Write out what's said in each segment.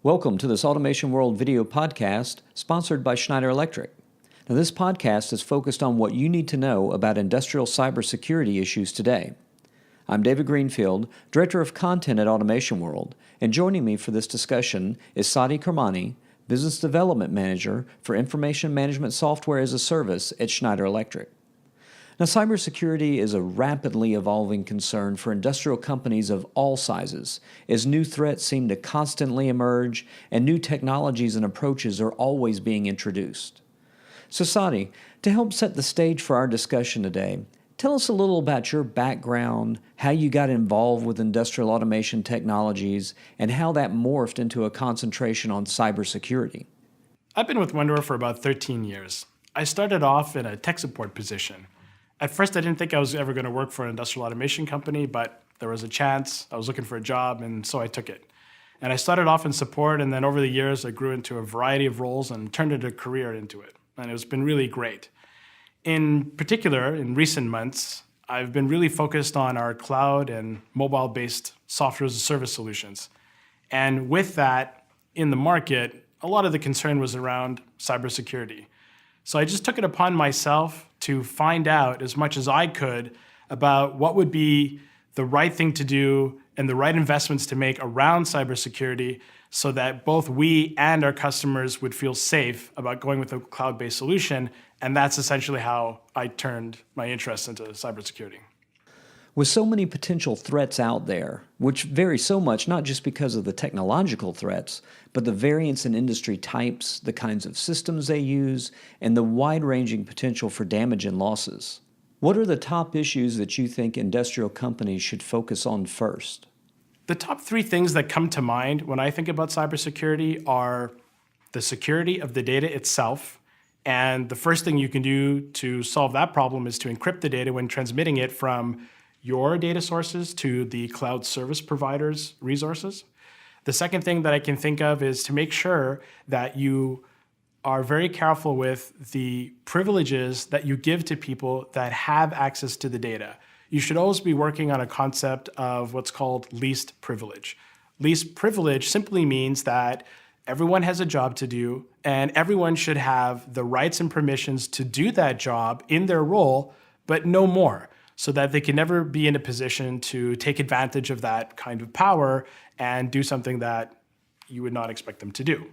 Welcome to this Automation World video podcast sponsored by Schneider Electric. Now, this podcast is focused on what you need to know about industrial cybersecurity issues today. I'm David Greenfield, Director of Content at Automation World, and joining me for this discussion is Sadi Kermani, Business Development Manager for Information Management Software as a Service at Schneider Electric. Now, cybersecurity is a rapidly evolving concern for industrial companies of all sizes, as new threats seem to constantly emerge and new technologies and approaches are always being introduced. So Sadi, to help set the stage for our discussion today, tell us a little about your background, how you got involved with industrial automation technologies, and how that morphed into a concentration on cybersecurity. I've been with Wonderware for about 13 years. I started off in a tech support position. At first, I didn't think I was ever going to work for an industrial automation company, but there was a chance. I was looking for a job, and so I took it. And I started off in support, and then over the years, I grew into a variety of roles and turned a career into it. And it's been really great. In particular, in recent months, I've been really focused on our cloud and mobile-based software as a service solutions. And with that, in the market, a lot of the concern was around cybersecurity. So I just took it upon myself to find out as much as I could about what would be the right thing to do and the right investments to make around cybersecurity so that both we and our customers would feel safe about going with a cloud-based solution. And that's essentially how I turned my interest into cybersecurity. With so many potential threats out there, which vary so much not just because of the technological threats, but the variance in industry types, the kinds of systems they use, and the wide-ranging potential for damage and losses, what are the top issues that you think industrial companies should focus on first? The top three things that come to mind when I think about cybersecurity are the security of the data itself. And the first thing you can do to solve that problem is to encrypt the data when transmitting it from your data sources to the cloud service provider's resources. The second thing that I can think of is to make sure that you are very careful with the privileges that you give to people that have access to the data. You should always be working on a concept of what's called least privilege. Least privilege simply means that everyone has a job to do, and everyone should have the rights and permissions to do that job in their role, but no more, so that they can never be in a position to take advantage of that kind of power and do something that you would not expect them to do.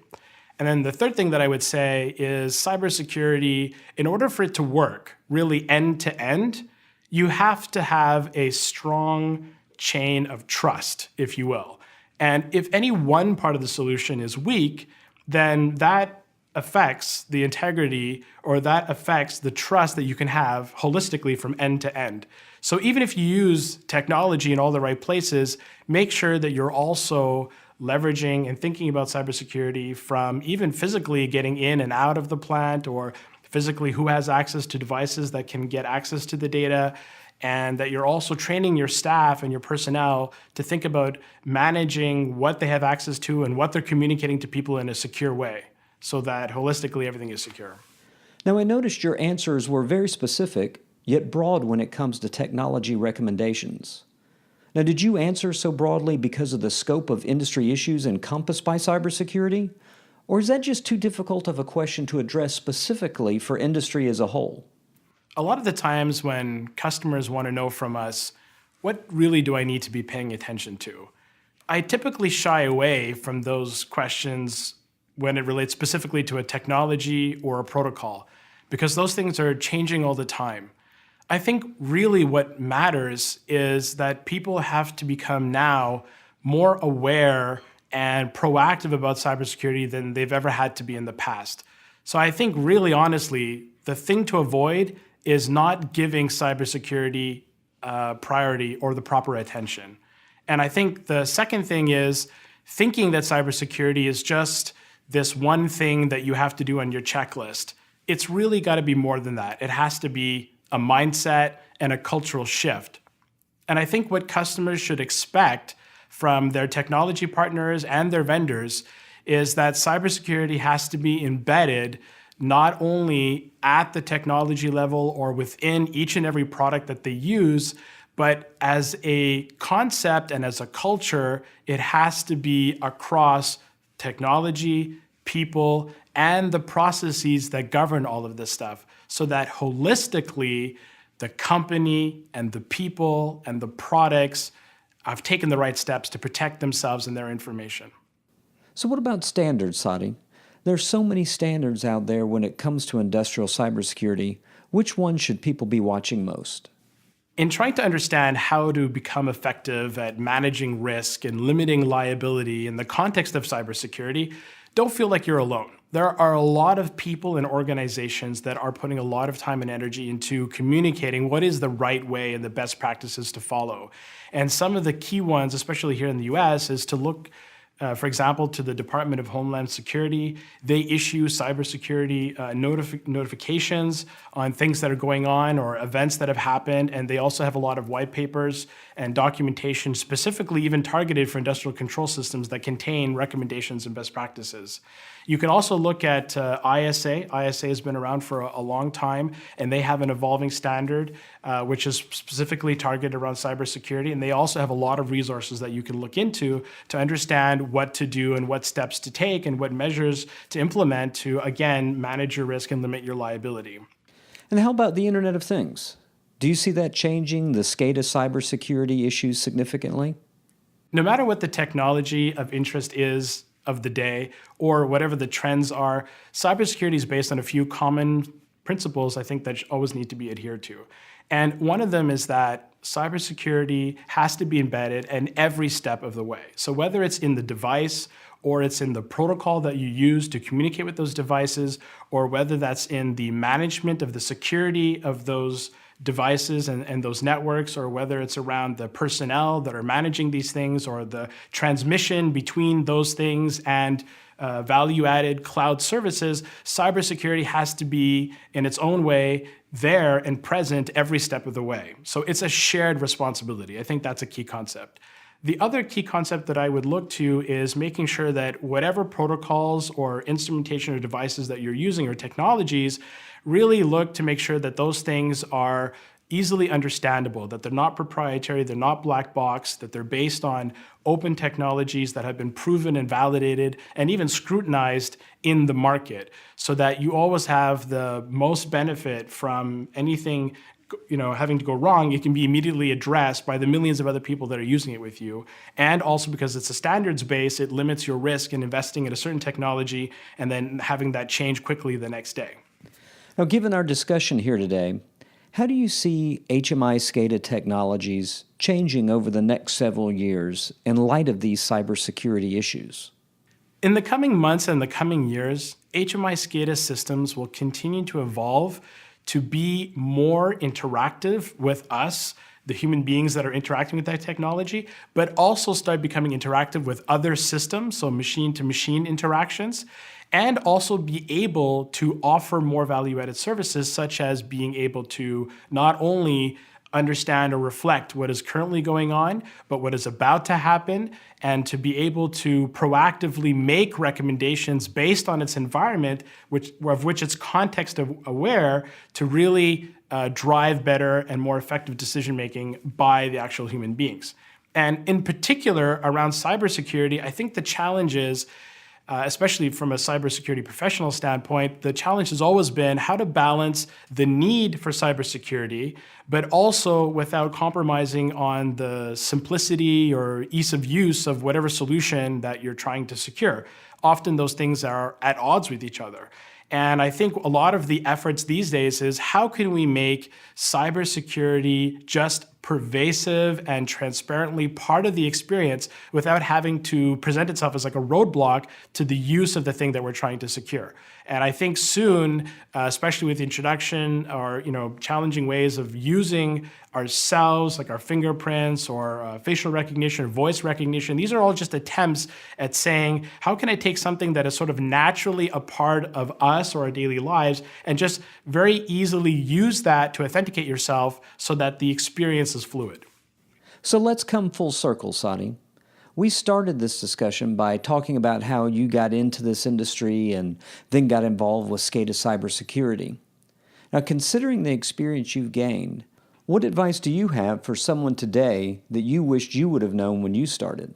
And then the third thing that I would say is cybersecurity, in order for it to work really end to end, you have to have a strong chain of trust, if you will. And if any one part of the solution is weak, then that affects the integrity, or that affects the trust that you can have holistically from end to end. So even if you use technology in all the right places, make sure that you're also leveraging and thinking about cybersecurity from even physically getting in and out of the plant, or physically who has access to devices that can get access to the data, and that you're also training your staff and your personnel to think about managing what they have access to and what they're communicating to people in a secure way, so that holistically everything is secure. Now, I noticed your answers were very specific, yet broad when it comes to technology recommendations. Now, did you answer so broadly because of the scope of industry issues encompassed by cybersecurity? Or is that just too difficult of a question to address specifically for industry as a whole? A lot of the times when customers want to know from us, what really do I need to be paying attention to? I typically shy away from those questions when it relates specifically to a technology or a protocol, because those things are changing all the time. I think really what matters is that people have to become now more aware and proactive about cybersecurity than they've ever had to be in the past. So I think really honestly, the thing to avoid is not giving cybersecurity priority or the proper attention. And I think the second thing is thinking that cybersecurity is just this one thing that you have to do on your checklist. It's really got to be more than that. It has to be a mindset and a cultural shift. And I think what customers should expect from their technology partners and their vendors is that cybersecurity has to be embedded not only at the technology level or within each and every product that they use, but as a concept and as a culture, it has to be across technology, people, and the processes that govern all of this stuff, so that holistically, the company and the people and the products have taken the right steps to protect themselves and their information. So what about standards, Sadi? There's so many standards out there when it comes to industrial cybersecurity. Which one should people be watching most? In trying to understand how to become effective at managing risk and limiting liability in the context of cybersecurity, don't feel like you're alone. There are a lot of people and organizations that are putting a lot of time and energy into communicating what is the right way and the best practices to follow. And some of the key ones, especially here in the US, is to look for example, to the Department of Homeland Security. They issue cybersecurity notifications on things that are going on or events that have happened, and they also have a lot of white papers and documentation specifically even targeted for industrial control systems that contain recommendations and best practices. You can also look at ISA. ISA has been around for a long time, and they have an evolving standard which is specifically targeted around cybersecurity, and they also have a lot of resources that you can look into to understand what to do and what steps to take and what measures to implement to, again, manage your risk and limit your liability. And how about the Internet of Things? Do you see that changing the SCADA cybersecurity issues significantly? No matter what the technology of interest is of the day or whatever the trends are, cybersecurity is based on a few common principles I think that always need to be adhered to. And one of them is that cybersecurity has to be embedded in every step of the way. So whether it's in the device or it's in the protocol that you use to communicate with those devices, or whether that's in the management of the security of those devices and those networks, or whether it's around the personnel that are managing these things, or the transmission between those things and value-added cloud services, cybersecurity has to be, in its own way, there and present every step of the way. So it's a shared responsibility. I think that's a key concept. The other key concept that I would look to is making sure that whatever protocols or instrumentation or devices that you're using or technologies, really look to make sure that those things are easily understandable, that they're not proprietary, they're not black box, that they're based on open technologies that have been proven and validated and even scrutinized in the market, so that you always have the most benefit from anything having to go wrong. It can be immediately addressed by the millions of other people that are using it with you. And also because it's a standards base, it limits your risk in investing in a certain technology and then having that change quickly the next day. Now, given our discussion here today, how do you see HMI SCADA technologies changing over the next several years in light of these cybersecurity issues? In the coming months and the coming years, HMI SCADA systems will continue to evolve to be more interactive with us, the human beings that are interacting with that technology, but also start becoming interactive with other systems, so machine-to-machine interactions, and also be able to offer more value-added services, such as being able to not only understand or reflect what is currently going on, but what is about to happen, and to be able to proactively make recommendations based on its environment, of which it's context aware, to really drive better and more effective decision-making by the actual human beings. And in particular, around cybersecurity, I think the challenge is, especially from a cybersecurity professional standpoint, the challenge has always been how to balance the need for cybersecurity, but also without compromising on the simplicity or ease of use of whatever solution that you're trying to secure. Often those things are at odds with each other. And I think a lot of the efforts these days is how can we make cybersecurity just pervasive and transparently part of the experience without having to present itself as like a roadblock to the use of the thing that we're trying to secure. And I think soon, especially with the introduction or challenging ways of using ourselves, like our fingerprints or facial recognition or voice recognition, these are all just attempts at saying, how can I take something that is sort of naturally a part of us or our daily lives and just very easily use that to authenticate yourself so that the experience is fluid. So let's come full circle, Sadi. We started this discussion by talking about how you got into this industry and then got involved with SCADA cybersecurity. Now, considering the experience you've gained, what advice do you have for someone today that you wished you would have known when you started?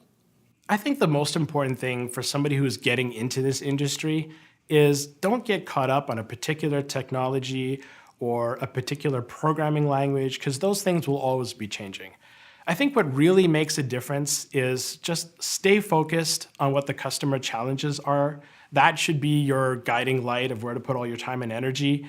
I think the most important thing for somebody who's getting into this industry is don't get caught up on a particular technology or a particular programming language, because those things will always be changing. I think what really makes a difference is just stay focused on what the customer challenges are. That should be your guiding light of where to put all your time and energy.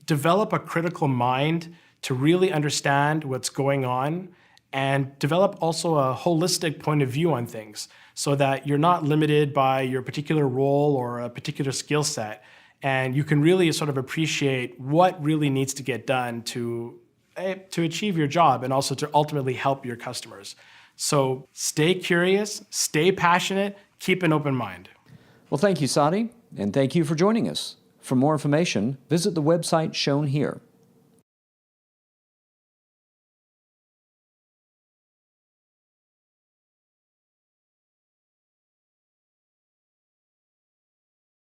Develop a critical mind to really understand what's going on, and develop also a holistic point of view on things so that you're not limited by your particular role or a particular skill set. And you can really sort of appreciate what really needs to get done to achieve your job and also to ultimately help your customers. So stay curious, stay passionate, keep an open mind. Well, thank you, Sadi, and thank you for joining us. For more information, visit the website shown here.